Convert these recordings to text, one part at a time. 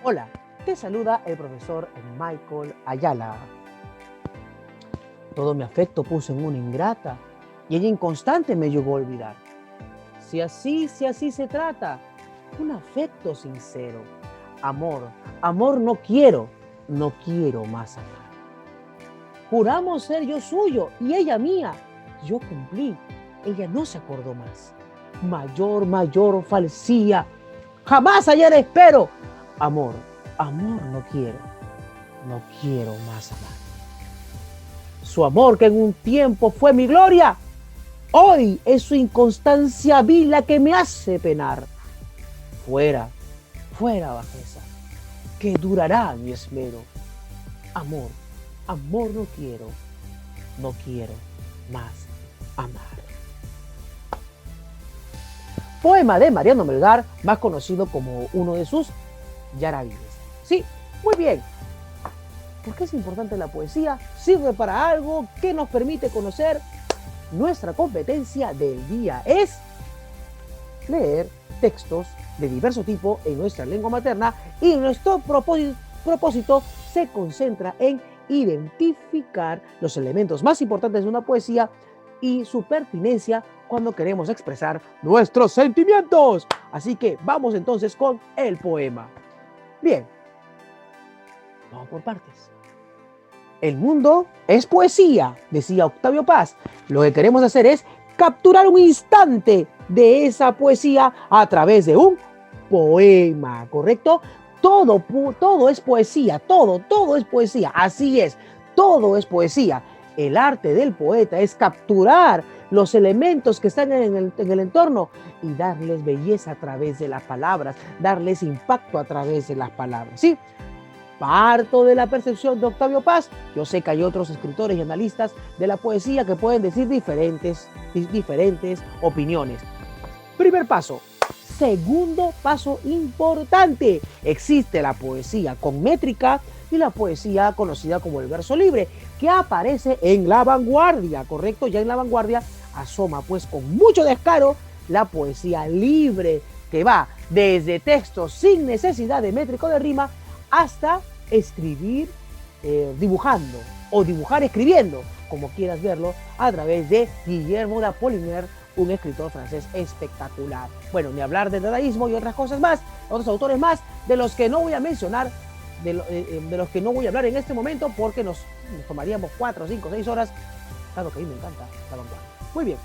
Hola, te saluda el profesor Michael Ayala. Todo mi afecto puse en una ingrata y ella inconstante me llegó a olvidar. Si así se trata, un afecto sincero. Amor, amor no quiero más amar. Juramos ser yo suyo y ella mía. Yo cumplí, ella no se acordó más. Mayor falsía. Jamás ayer espero. Amor, amor no quiero más amar. Su amor que en un tiempo fue mi gloria, hoy es su inconstancia vil la que me hace penar. Fuera bajeza, que durará mi esmero. Amor, amor no quiero más amar. Poema de Mariano Melgar, más conocido como uno de sus Yaravíes. Sí, muy bien. ¿Por qué es importante la poesía? Sirve para algo que nos permite conocer. Nuestra competencia del día es leer textos de diverso tipo en nuestra lengua materna y nuestro propósito se concentra en identificar los elementos más importantes de una poesía y su pertinencia cuando queremos expresar nuestros sentimientos. Así que vamos entonces con el poema. Bien, vamos por partes. El mundo es poesía, decía Octavio Paz. Lo que queremos hacer es capturar un instante de esa poesía a través de un poema, ¿correcto? Todo es poesía, todo es poesía, así es, todo es poesía. El arte del poeta es capturar los elementos que están en el entorno y darles belleza a través de las palabras, darles impacto a través de las palabras, ¿sí? Parto de la percepción de Octavio Paz. Yo sé que hay otros escritores y analistas de la poesía que pueden decir diferentes opiniones. Primer paso. Segundo paso importante. Existe la poesía con métrica y la poesía conocida como el verso libre, que aparece en la vanguardia, ¿correcto? Ya en la vanguardia asoma pues con mucho descaro la poesía libre, que va desde textos sin necesidad de métrica o de rima hasta escribir dibujando o dibujar escribiendo, como quieras verlo, a través de Guillermo de Apollinaire, un escritor francés espectacular. Bueno, ni hablar del dadaísmo y otras cosas más, otros autores más, de los que no voy a mencionar, de los que no voy a hablar en este momento, porque nos tomaríamos 4, 5, 6 horas. Claro que a mí me encanta la vanguardia. Muy bien,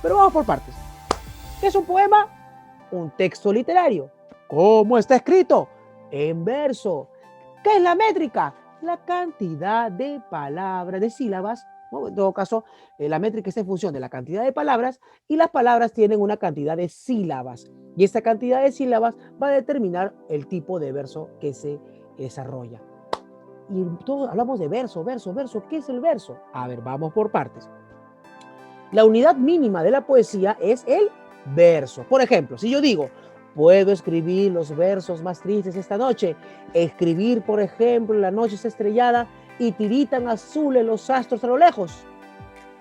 pero vamos por partes. ¿Qué es un poema? Un texto literario. ¿Cómo está escrito? En verso. ¿Qué es la métrica? La cantidad de palabras, de sílabas, ¿no? En todo caso, la métrica está en función de la cantidad de palabras y las palabras tienen una cantidad de sílabas. Y esta cantidad de sílabas va a determinar el tipo de verso que se desarrolla. Y todos hablamos de verso. ¿Qué es el verso? A ver, vamos por partes. La unidad mínima de la poesía es el verso. Por ejemplo, si yo digo, puedo escribir los versos más tristes esta noche, escribir, por ejemplo, la noche está estrellada y tiritan azules los astros a lo lejos.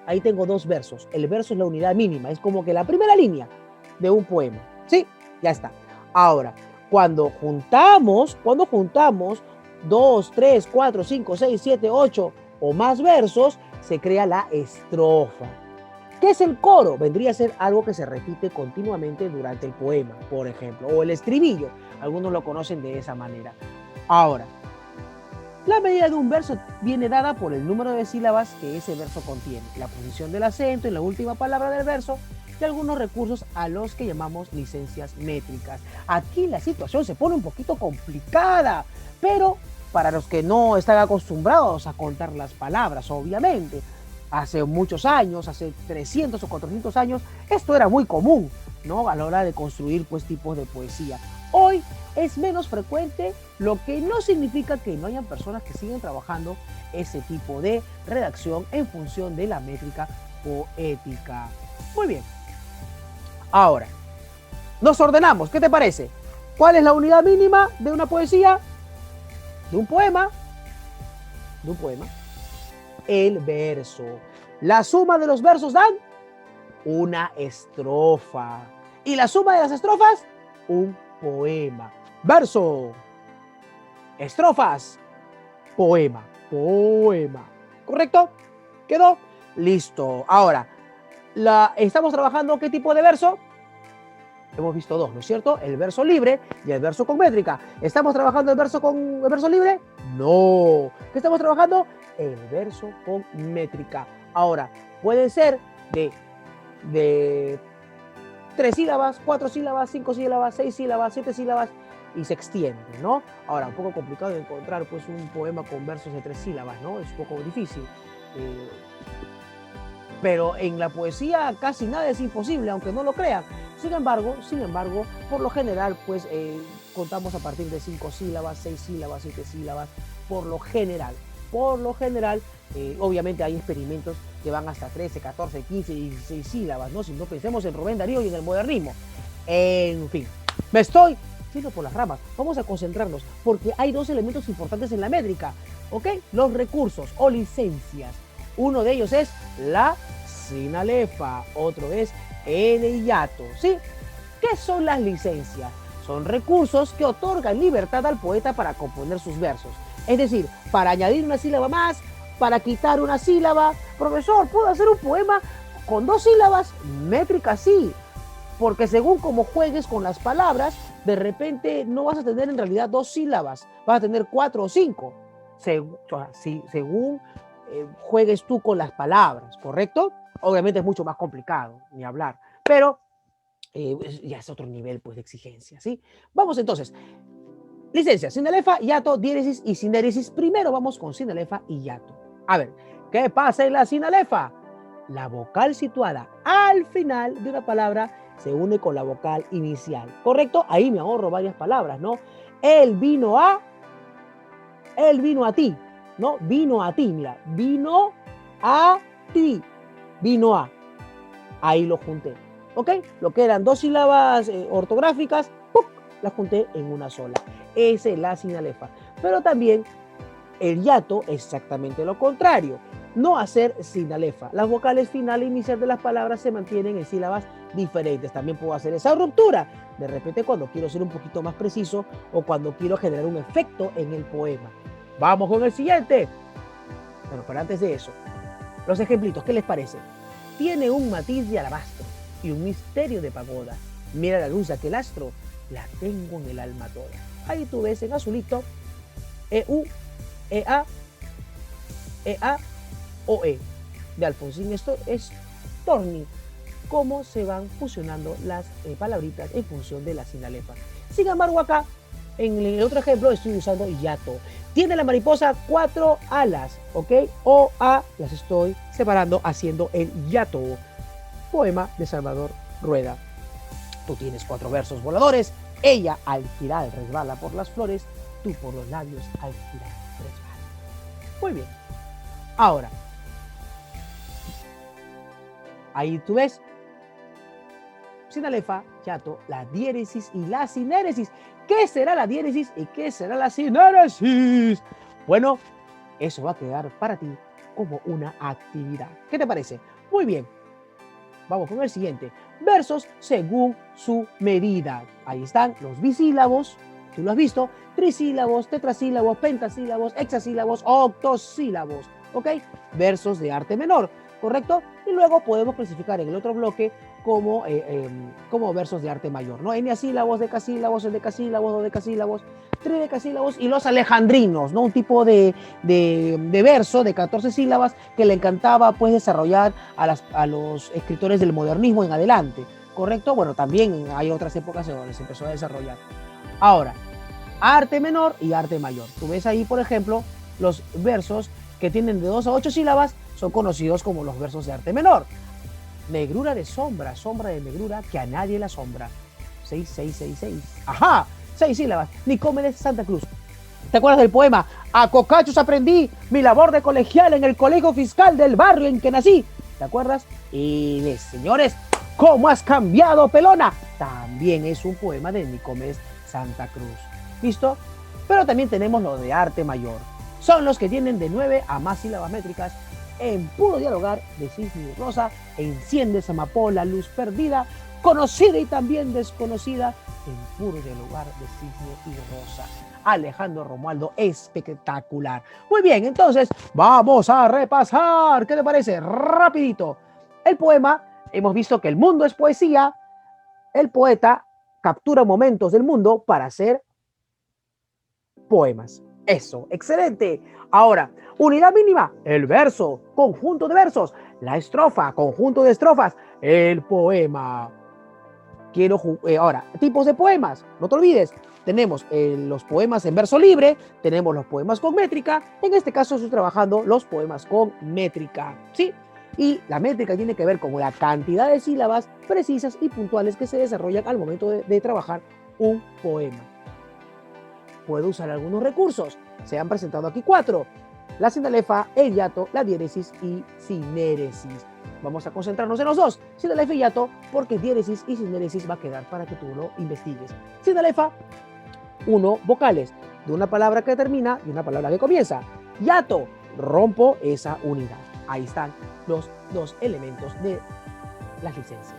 Ahí tengo dos versos. El verso es la unidad mínima, es como que la primera línea de un poema. Sí, ya está. Ahora, cuando juntamos 2, 3, 4, 5, 6, 7, 8 o más versos, se crea la estrofa. ¿Qué es el coro? Vendría a ser algo que se repite continuamente durante el poema, por ejemplo, o el estribillo. Algunos lo conocen de esa manera. Ahora, la medida de un verso viene dada por el número de sílabas que ese verso contiene, la posición del acento en la última palabra del verso y algunos recursos a los que llamamos licencias métricas. Aquí la situación se pone un poquito complicada, pero para los que no están acostumbrados a contar las palabras, obviamente, hace muchos años, hace 300 o 400 años, esto era muy común, ¿no? A la hora de construir pues tipos de poesía. Hoy es menos frecuente, lo que no significa que no hayan personas que siguen trabajando ese tipo de redacción en función de la métrica poética. Muy bien. Ahora, nos ordenamos, ¿qué te parece? ¿Cuál es la unidad mínima de una poesía? ¿De un poema? ¿De un poema? El verso. La suma de los versos dan una estrofa. Y la suma de las estrofas, un poema. Verso. Estrofas, poema, poema. ¿Correcto? ¿Quedó? Listo. Ahora, estamos trabajando ¿qué tipo de verso? Hemos visto dos, ¿no es cierto? El verso libre y el verso con métrica. ¿Estamos trabajando el verso libre? No. ¿Qué estamos trabajando? El verso con métrica. Ahora, pueden ser de 3 sílabas, 4 sílabas, 5 sílabas, 6 sílabas, 7 sílabas y se extiende, ¿no? Ahora, un poco complicado de encontrar pues un poema con versos de 3 sílabas, ¿no? Es un poco difícil. Pero en la poesía casi nada es imposible, aunque no lo crean. Sin embargo, por lo general, pues contamos a partir de 5 sílabas, 6 sílabas, 7 sílabas, por lo general. Obviamente hay experimentos que van hasta 13, 14, 15 y 16 sílabas, ¿no? Si no pensemos en Rubén Darío y en el modernismo. En fin, me estoy yendo por las ramas. Vamos a concentrarnos, porque hay dos elementos importantes en la métrica, ¿ok? Los recursos o licencias. Uno de ellos es la sinalefa, otro es el hiato, ¿sí? ¿Qué son las licencias? Son recursos que otorgan libertad al poeta para componer sus versos. Es decir, para añadir una sílaba más, para quitar una sílaba. Profesor, ¿puedo hacer un poema con 2 sílabas? Métrica sí, porque según cómo juegues con las palabras, de repente no vas a tener en realidad 2 sílabas, vas a tener 4 o 5, según juegues tú con las palabras, ¿correcto? Obviamente es mucho más complicado, ni hablar, pero ya es otro nivel pues, de exigencia, ¿sí? Vamos entonces. Licencia, sinalefa, hiato, diéresis y sindéresis. Primero vamos con sinalefa y hiato. A ver, ¿qué pasa en la sinalefa? La vocal situada al final de una palabra se une con la vocal inicial, ¿correcto? Ahí me ahorro varias palabras, ¿no? Él vino a ti, ¿no? Vino a ti, mira, vino a ti, vino a. Ahí lo junté, ¿ok? Lo que eran 2 sílabas ortográficas, ¡puc!, las junté en una sola. Esa es la sinalefa. Pero también el hiato es exactamente lo contrario. No hacer sinalefa. Las vocales final e inicial de las palabras se mantienen en sílabas diferentes. También puedo hacer esa ruptura. De repente cuando quiero ser un poquito más preciso o cuando quiero generar un efecto en el poema. Vamos con el siguiente. Pero antes de eso, los ejemplitos, ¿qué les parece? Tiene un matiz de alabastro y un misterio de pagoda. Mira la luz de aquel astro, la tengo en el alma toda. Ahí tú ves en azulito EU, EA, EA o E de Alfonsín Storni, cómo se van fusionando las palabritas en función de la sinalefa. Sin embargo, acá en el otro ejemplo estoy usando hiato. Tiene la mariposa 4 alas, ¿ok? O A las estoy separando haciendo el hiato. Poema de Salvador Rueda. Tú tienes 4 versos voladores. Ella al girar resbala por las flores. Tú por los labios al girar resbala. Muy bien. Ahora, ahí tú ves sinalefa, hiato, la diéresis y la sinéresis. ¿Qué será la diéresis y qué será la sinéresis? Bueno, eso va a quedar para ti como una actividad. ¿Qué te parece? Muy bien. Vamos con el siguiente. Versos según su medida. Ahí están los bisílabos. Tú lo has visto. Trisílabos, tetrasílabos, pentasílabos, hexasílabos, octosílabos. ¿Ok? Versos de arte menor. ¿Correcto? Y luego podemos clasificar en el otro bloque como versos de arte mayor, ¿no? Eneasílabos, decasílabos, endecasílabos, dodecasílabos, tridecasílabos y los alejandrinos, ¿no? Un tipo de verso de 14 sílabas que le encantaba pues desarrollar a los escritores del modernismo en adelante, ¿correcto? Bueno, también hay otras épocas donde se empezó a desarrollar. Ahora, arte menor y arte mayor. Tú ves ahí, por ejemplo, los versos que tienen de 2 a 8 sílabas son conocidos como los versos de arte menor. Negrura de sombra, sombra de negrura que a nadie la sombra. 6, 6, 6, 6. ¡Ajá! 6 sílabas. Nicómedes Santa Cruz. ¿Te acuerdas del poema? A cocachos aprendí mi labor de colegial en el colegio fiscal del barrio en que nací. ¿Te acuerdas? Y señores, ¿cómo has cambiado, pelona? También es un poema de Nicómedes Santa Cruz. ¿Listo? Pero también tenemos lo de arte mayor. Son los que tienen de 9 a más sílabas métricas. En puro dialogar de cisne y rosa, enciende esa amapola, luz perdida, conocida y también desconocida, en puro dialogar de cisne y rosa. Alejandro Romualdo, espectacular. Muy bien, entonces vamos a repasar. ¿Qué te parece? Rapidito. El poema, hemos visto que el mundo es poesía. El poeta captura momentos del mundo para hacer poemas. Eso, excelente. Ahora, unidad mínima, el verso, conjunto de versos, la estrofa, conjunto de estrofas, el poema. Ahora, tipos de poemas, no te olvides, tenemos los poemas en verso libre, tenemos los poemas con métrica, en este caso estoy trabajando los poemas con métrica, ¿sí? Y la métrica tiene que ver con la cantidad de sílabas precisas y puntuales que se desarrollan al momento de trabajar un poema. Puedo usar algunos recursos, se han presentado aquí 4, la sinalefa, el hiato, la diéresis y sinéresis. Vamos a concentrarnos en los dos, sinalefa y hiato, porque diéresis y sinéresis va a quedar para que tú lo investigues. Sinalefa, 1 vocales, de una palabra que termina y una palabra que comienza. Hiato, rompo esa unidad. Ahí están los 2 elementos de las licencias.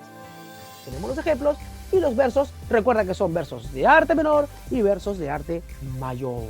Tenemos los ejemplos y los versos. Recuerda que son versos de arte menor y versos de arte mayor.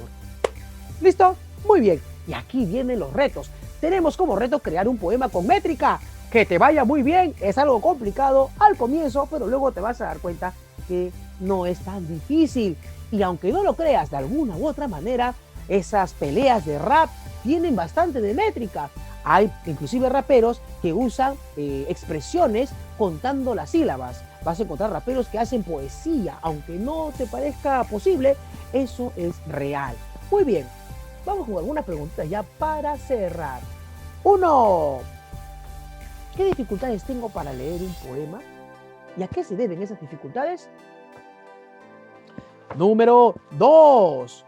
¿Listo? Muy bien. Y aquí vienen los retos. Tenemos como reto crear un poema con métrica. Que te vaya muy bien. Es algo complicado al comienzo, pero luego te vas a dar cuenta que no es tan difícil. Y aunque no lo creas de alguna u otra manera, esas peleas de rap tienen bastante de métrica. Hay inclusive raperos que usan expresiones contando las sílabas. Vas a encontrar raperos que hacen poesía. Aunque no te parezca posible, eso es real. Muy bien. Vamos con algunas preguntas ya para cerrar. 1. ¿Qué dificultades tengo para leer un poema? ¿Y a qué se deben esas dificultades? Número 2.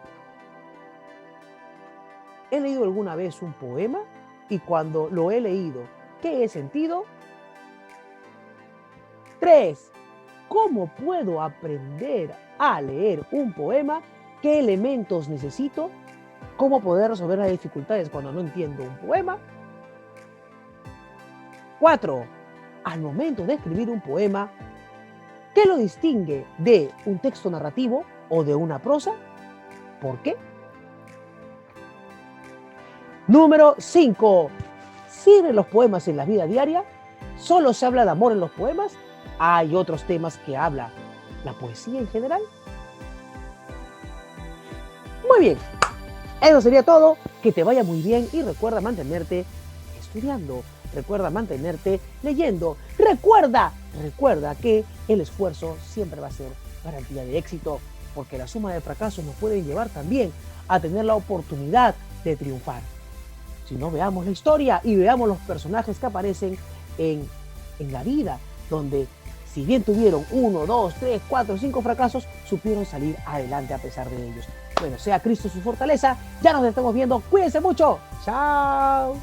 ¿He leído alguna vez un poema? Y cuando lo he leído, ¿qué he sentido? 3. ¿Cómo puedo aprender a leer un poema? ¿Qué elementos necesito? ¿Cómo poder resolver las dificultades cuando no entiendo un poema? 4. Al momento de escribir un poema, ¿qué lo distingue de un texto narrativo o de una prosa? ¿Por qué? Número 5. ¿Sirven los poemas en la vida diaria? ¿Solo se habla de amor en los poemas? ¿Hay otros temas que habla la poesía en general? Muy bien. Eso sería todo. Que te vaya muy bien y recuerda mantenerte estudiando. Recuerda mantenerte leyendo. Recuerda que el esfuerzo siempre va a ser garantía de éxito, porque la suma de fracasos nos puede llevar también a tener la oportunidad de triunfar. Si no, veamos la historia y veamos los personajes que aparecen en la vida, donde si bien tuvieron 1, 2, 3, 4, 5 fracasos, supieron salir adelante a pesar de ellos. Bueno, sea Cristo su fortaleza. Ya nos estamos viendo. Cuídense mucho. Chao.